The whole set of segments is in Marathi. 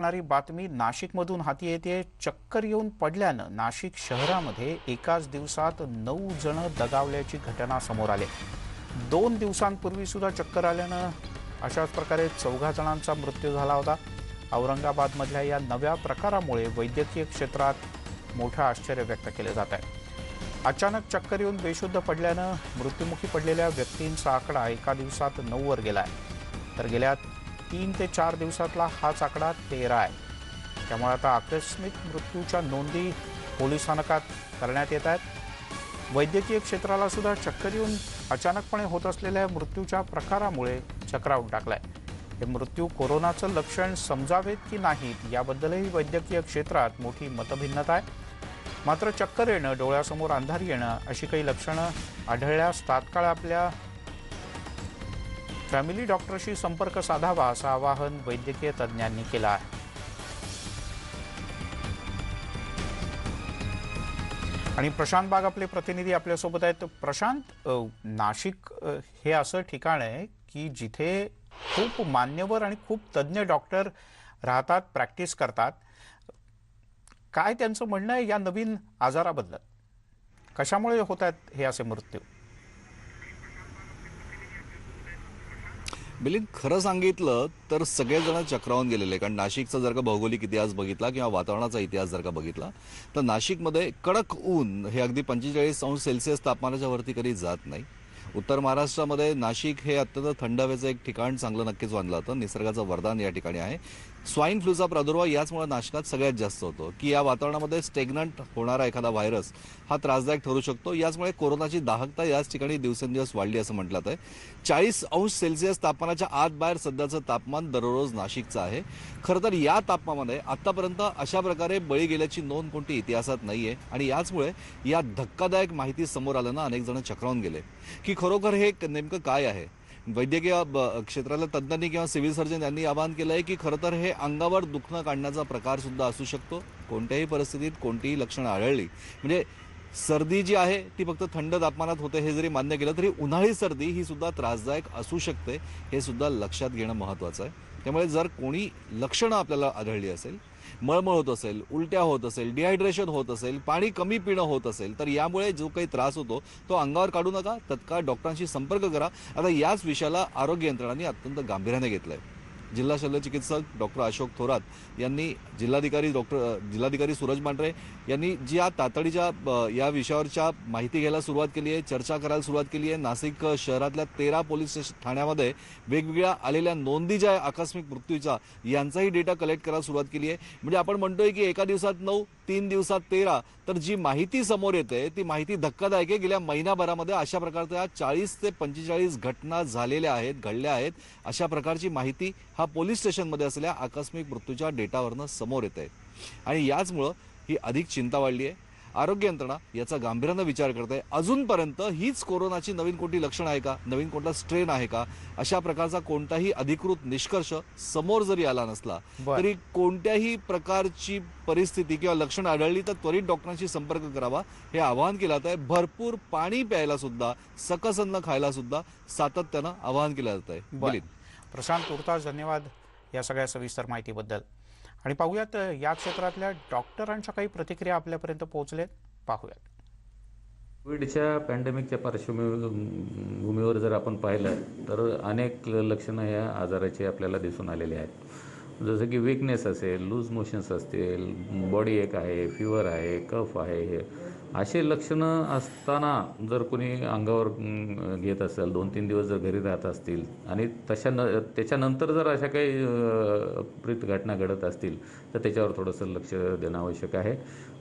लागणारी बातमी नाशिकमधून हाती येते। चक्कर येऊन पडल्यानं नाशिक शहरामध्ये एकाच दिवसात 9 जण दगावल्याची घटना समोर आली। 2 दिवसांपूर्वी सुद्धा चक्कर आल्यानं अशाच प्रकारे 14 जणांचा मृत्यू झाला होता। औरंगाबादमधल्या या नव्या प्रकारामुळे वैद्यकीय क्षेत्रात मोठं आश्चर्य व्यक्त केलं जात आहे। अचानक चक्कर येऊन बेशुद्ध पडल्यानं मृत्युमुखी पडलेल्या व्यक्तींचा आकडा एका दिवसात 9 वर गेला आहे, तर गेल्या 3 ते 4 दिवसातला हाच आकडा 13 आहे। त्यामुळे आता आकस्मिक मृत्यूच्या नोंदी पोलीस स्थानकात करण्यात येत आहेत। वैद्यकीय क्षेत्राला सुद्धा चक्कर येऊन अचानकपणे होत असलेल्या मृत्यूच्या प्रकारामुळे चक्रावून टाकलाय। हे मृत्यू कोरोनाचं लक्षण समजावेत की नाहीत याबद्दलही वैद्यकीय क्षेत्रात मोठी मतभिन्नता आहे। मात्र चक्कर येणं, डोळ्यासमोर अंधार येणं अशी काही लक्षणं आढळल्यास तात्काळ आपल्या फॅमिली डॉक्टरशी संपर्क साधावा असं आवाहन वैद्यकीय तज्ज्ञांनी केलं आहे। आणि प्रशांत बाग आपले प्रतिनिधी आपल्यासोबत आहेत। प्रशांत, नाशिक हे असं ठिकाण आहे की जिथे खूप मान्यवर आणि खूप तज्ज्ञ डॉक्टर राहतात, प्रॅक्टिस करतात। काय त्यांचं म्हणणं आहे या नवीन आजाराबद्दल? कशामुळे होत आहेत हे असे मृत्यू? मिलिंद, खरं सांगितलं तर सगळेजण चक्रावून गेलेले, कारण नाशिकचा जर का भौगोलिक इतिहास बघितला किंवा वातावरणाचा इतिहास जर का बघितला तर नाशिकमध्ये कडक ऊन हे अगदी 45 अंश सेल्सिअस तापमानाच्या वरती कधी जात नाही। उत्तर महाराष्ट्रामध्ये नाशिक हे अत्यंत थंड हवेचं एक ठिकाण चांगलं नक्कीच मानलं जातं। निसर्गाचं वरदान या ठिकाणी आहे। स्वाईन फ्लूचा प्रादुर्भाव याचमुळे नाशकात सगळ्यात जास्त होतो की या वातावरणामध्ये स्टेग्नंट होणारा एखादा व्हायरस हा त्रासदायक ठरू शकतो। याचमुळे कोरोनाची दाहकता याच ठिकाणी दिवसेंदिवस वाढली असं म्हटलं जातं। 40 अंश सेल्सिअस तापमानाच्या आत बाहेर सध्याचं तापमान दररोज नाशिकचं आहे। खरं तर या तापमानामध्ये आतापर्यंत अशा प्रकारे बळी गेल्याची नोंद कोणती इतिहासात नाहीये आणि याचमुळे या धक्कादायक माहिती समोर आल्यानं अनेक जण चक्रावून गेले की खरोखर हे नेमकं काय आहे। वैद्यकीय क्षेत्रातल्या तज्ज्ञांनी किंवा सिव्हिल सर्जन यांनी आवाहन केलं आहे की खरं तर हे अंगावर दुखणं काढण्याचा प्रकार सुद्धा असू शकतो। कोणत्याही परिस्थितीत कोणतीही लक्षणं आढळली म्हणजे सर्दी जी आहे ती फक्त थंड तापमानात होते हे जरी मान्य केलं तरी उन्हाळी सर्दी ही सुद्धा त्रासदायक असू शकते, हे सुद्धा लक्षात घेणं महत्त्वाचं आहे। त्यामुळे जर कोणी लक्षणं आपल्याला आढळली असेल, मळमळ होत असेल, उलट्या होत असेल, डिहायड्रेशन होत असेल, पाणी कमी पिणं होत असेल तर यामुळे जो काही त्रास होतो तो अंगावर काढू नका, तत्काळ डॉक्टरांशी संपर्क करा। आता याच विषयाला आरोग्य यंत्रणांनी अत्यंत गांभीर्याने घेतलंय। जिल्हा शल्यचिकित्सक डॉक्टर अशोक थोरात यांनी जिल्हाधिकारी सूरज मांढरे यांनी ज्या तातडीच्या या विषयावरच्या माहिती घ्यायला सुरुवात केली आहे, चर्चा करायला सुरुवात केली आहे। नाशिक शहरातल्या 13 पोलीस ठाण्यामध्ये वेगवेगळ्या आलेल्या नोंदी ज्या आकस्मिक मृत्यूच्या यांचाही डेटा कलेक्ट करायला सुरुवात केली आहे। म्हणजे आपण म्हणतोय की एका दिवसात 9, 3 दिवसात 13, तर जी माहिती समोर येते ती माहिती धक्कादायक आहे। गेल्या महिनाभरामध्ये अशा प्रकारच्या 40 ते 45 घटना झालेल्या आहेत, घडल्या आहेत। अशा प्रकारची माहिती हा पोलीस स्टेशनमध्ये असलेल्या आकस्मिक मृत्यूच्या डेटावरनं समोर येत आहे आणि याचमुळं ही अधिक चिंता वाढली आहे। आरोग्य यंत्रणा याचा गांभीर्यानं विचार करते आहे। अजूनपर्यंत हीच कोरोनाची नवीन कोणती लक्षण आहे का, नवीन कोणता स्ट्रेन आहे का, अशा प्रकारचा कोणताही अधिकृत निष्कर्ष समोर जरी आला नसला तरी कोणत्याही प्रकारची परिस्थिती किंवा लक्षण आढळली तर त्वरित डॉक्टरांशी संपर्क करावा हे आवाहन केलं जात आहे। भरपूर पाणी प्यायला सुद्धा, सकस अन्न खायला सुद्धा सातत्यानं आवाहन केलं जात आहे। प्रशांत तुर्तास धन्यवाद या सगळ्या सविस्तर माहितीबद्दल। आणि पाहूयात या क्षेत्रातल्या डॉक्टरांच्या काही प्रतिक्रिया आपल्यापर्यंत पोहोचल्यात, पाहूयात। कोविडच्या पॅन्डेमिकच्या पार्श्वभूमीवर जर आपण पाहिलं तर अनेक लक्षणं या आजाराचे आपल्याला दिसून आलेले आहेत। जसं की वीकनेस असेल, लूज मोशन्स असतील, बॉडी एक आहे, फीवर आहे, कफ आहे, असे लक्षणं असताना जर कोणी अंगावर घेत असेल, 2-3 दिवस जर घरी राहत असतील आणि त्याच्यानंतर जर अशा काही अप्रित घटना घडत असतील तर त्याच्यावर थोडंसं लक्ष देणं आवश्यक आहे।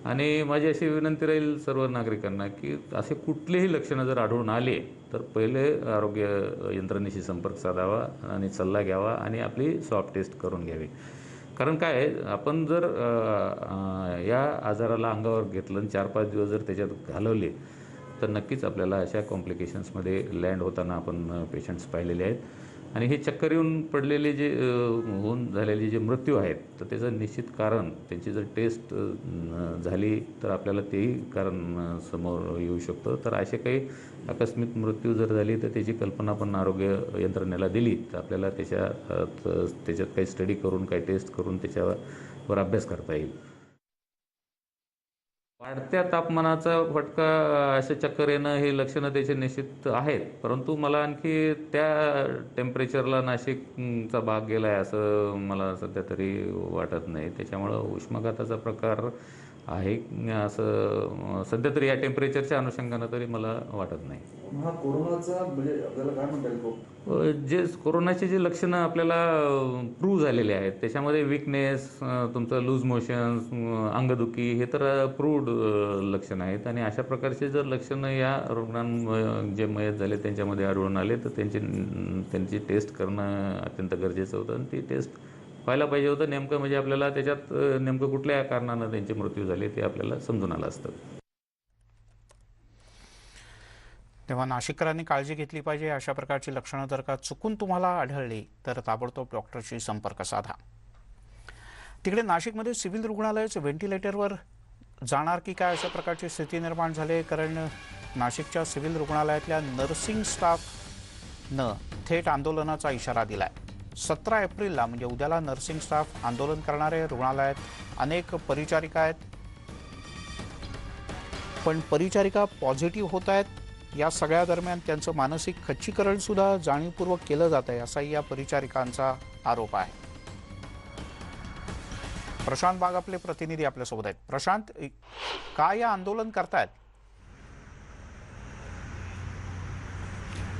आणि माझी अशी विनंती राहील सर्व नागरिकांना की असे कुठलेही लक्षणं जर आढळून आले तर पहिले आरोग्य यंत्रणेशी संपर्क साधावा आणि सल्ला घ्यावा आणि आपली स्वॅब टेस्ट करून घ्यावी। कारण काय आहे, आपण जर या आजाराला अंगावर घेतलं आणि 4-5 दिवस जर त्याच्यात घालवले तर नक्कीच आपल्याला अशा कॉम्प्लिकेशन्समध्ये लँड होताना आपण पेशंट्स पाहिलेले आहेत। आणि हे चक्कर येऊन पडलेले जे होऊन झालेले जे मृत्यू आहेत तर त्याचं निश्चित कारण त्यांची जर टेस्ट झाली तर आपल्याला तेही कारण समोर येऊ शकतं. तर असे काही आकस्मिक मृत्यू जर झाली तर त्याची कल्पना पण आरोग्य यंत्रणेला दिली तर आपल्याला त्याच्यात काही स्टडी करून काही टेस्ट करून त्याच्यावर अभ्यास करता येईल. वाढत्या तापमानाचा फटका असे चक्कर येणं हे लक्षणं त्याचे निश्चित आहेत, परंतु मला आणखी त्या टेम्परेचरला नाशिकचा भाग गेला आहे असं मला सध्या तरी वाटत नाही. त्याच्यामुळं उष्माघाताचा प्रकार आहे असं सध्या तरी या टेम्परेचरच्या अनुषंगानं तरी मला वाटत नाही. हा कोरोनाचा म्हणजे आपल्याला काय म्हणता येईल जे कोरोनाचे जे लक्षणं आपल्याला प्रूव्ह झालेले आहेत त्याच्यामध्ये विकनेस, तुमचं लूज मोशन्स, अंगदुखी हे तर प्रूव्ड लक्षणं आहेत आणि अशा प्रकारचे जर लक्षणं या रुग्णांना जे मयत झाले त्यांच्यामध्ये आढळून आले तर त्यांची टेस्ट करणं अत्यंत गरजेचं होतं आणि ती टेस्ट व्हायला पाहिजे होतं. नेमकं म्हणजे आपल्याला त्याच्यात नेमकं कुठल्या कारणानं त्यांचे मृत्यू झाले ते आपल्याला समजून आलं असतं. तेव्हा नाशिककरांनी काळजी घेतली पाहिजे. अशा प्रकारची लक्षणं जर का चुकून तुम्हाला आढळली तर ताबडतोब डॉक्टरशी संपर्क साधा. तिकडे नाशिकमध्ये सिव्हिल रुग्णालयाच व्हेंटिलेटरवर जाणार की काय अशा प्रकारची स्थिती निर्माण झाली. कारण नाशिकच्या सिव्हिल रुग्णालयातल्या नर्सिंग स्टाफनं थेट आंदोलनाचा इशारा दिलाय. 17 एप्रिलला म्हणजे उद्याला नर्सिंग स्टाफ आंदोलन करणारे. रुग्णालयात अनेक परिचारिका आहेत पण परिचारिका पॉझिटिव्ह होत आहेत. या सगळ्या दरम्यान त्यांचं मानसिक खच्चीकरण सुद्धा जाणीवपूर्वक केलं जात आहे असाही या परिचारिकांचा आरोप आहे. प्रशांत बाग आपले प्रतिनिधी आपल्यासोबत आहेत. प्रशांत, काय या आंदोलन करतायत?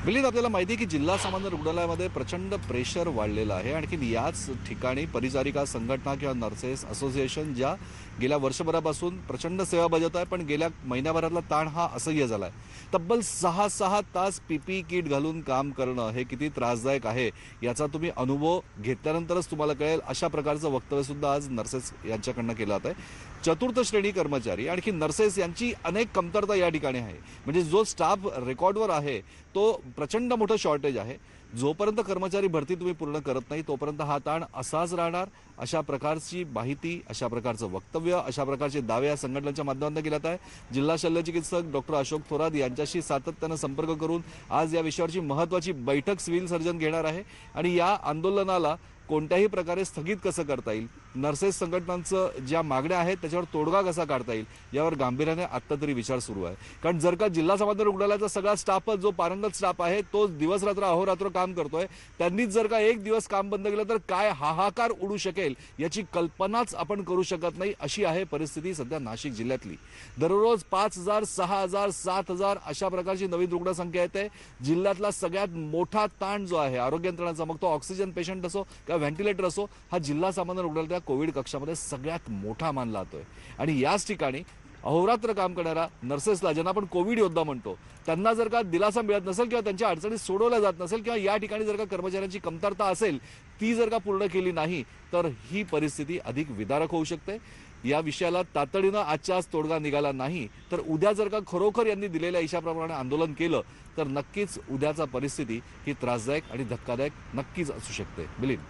मिलिंद, आपल्याला माहिती आहे की जिल्हा सामान्य रुग्णालयामध्ये प्रचंड प्रेशर वाढलेलं आहे. आणखीन याच ठिकाणी परिचारिका संघटना किंवा नर्सेस असोसिएशन ज्या गेल्या वर्षभरापासून प्रचंड सेवा बजावत आहे पण गेल्या महिन्याभरातला ताण हा असह्य झाला आहे. तब्बल 6 तास PPE किट घालून काम करणं हे किती त्रासदायक आहे याचा तुम्ही अनुभव घेतल्यानंतरच तुम्हाला कळेल. अशा प्रकारचं वक्तव्य सुद्धा आज नर्सेस यांच्याकडनं केलं जात आहे. चतुर्थ श्रेणी कर्मचारी आणखी नर्सेस यांची अनेक कमतरता या ठिकाणी आहे. म्हणजे जो स्टाफ रेकॉर्डवर आहे तो प्रचंड मोठं शॉर्टेज आहे. जोपर्यंत कर्मचारी भरती तुम्ही पूर्ण करत नाही तोपर्यंत हा ताण असाच राहणार. अशा प्रकारची माहिती, अशा प्रकारचं वक्तव्य, अशा प्रकारचे दावे या संघटनेच्या माध्यमातून केले जात आहे. जिल्हा शल्यचिकित्सक डॉक्टर अशोक थोरात यांच्याशी सातत्यानं संपर्क करून आज या विषयावरची महत्त्वाची बैठक सिव्हिल सर्जन घेणार आहे आणि या आंदोलनाला कोणत्याही प्रकारे स्थगित कसं करता येईल, नर्सेस संघटनांचं ज्या मागण्या आहेत त्याच्यावर तोडगा कसा काढता येईल यावर गांभीर्याने आत्ता तरी विचार सुरू आहे. कारण जर का जिल्हा सामान्य रुग्णालयाचा सगळा स्टाफ जो पारंगत स्टाफ आहे तो दिवस रात्र अहोरात्र काम करतोय, त्यांनीच जर का एक दिवस काम बंद केलं तर काय हाहाकार उडू शकेल याची कल्पनाच आपण करू शकत नाही. अशी आहे परिस्थिती सध्या नाशिक जिल्ह्यातली. दररोज 5,000, 6,000, 7,000 अशा प्रकारची नवीन रुग्णसंख्या येते. जिल्ह्यातला सगळ्यात मोठा ताण जो आहे आरोग्य यंत्रणाचा, मग तो ऑक्सिजन पेशंट असो किंवा व्हेंटिलेटर असो, हा जिल्हा सामान्य रुग्णालयात कोविड कक्षामध्ये सगळ्यात मोठा मानला जातोय. आणि याच ठिकाणी अहोरात्र काम करणाऱ्या नर्सेसला, ज्यांना आपण कोविड योद्धा म्हणतो, त्यांना जर का दिलासा मिळत नसेल किंवा त्यांच्या अडचणी सोडवल्या जात नसेल किंवा या ठिकाणी जर का कर्मचाऱ्यांची कमतरता असेल ती जर का पूर्ण केली नाही तर ही परिस्थिती अधिक विदारक होऊ शकते. या विषयाला तातडीनं आजच्या आज तोडगा निघाला नाही तर उद्या जर का खरोखर यांनी दिलेल्या इशाप्रमाणे आंदोलन केलं तर नक्कीच उद्याचा परिस्थिती ही त्रासदायक आणि धक्कादायक नक्कीच असू शकते. मिलिंद.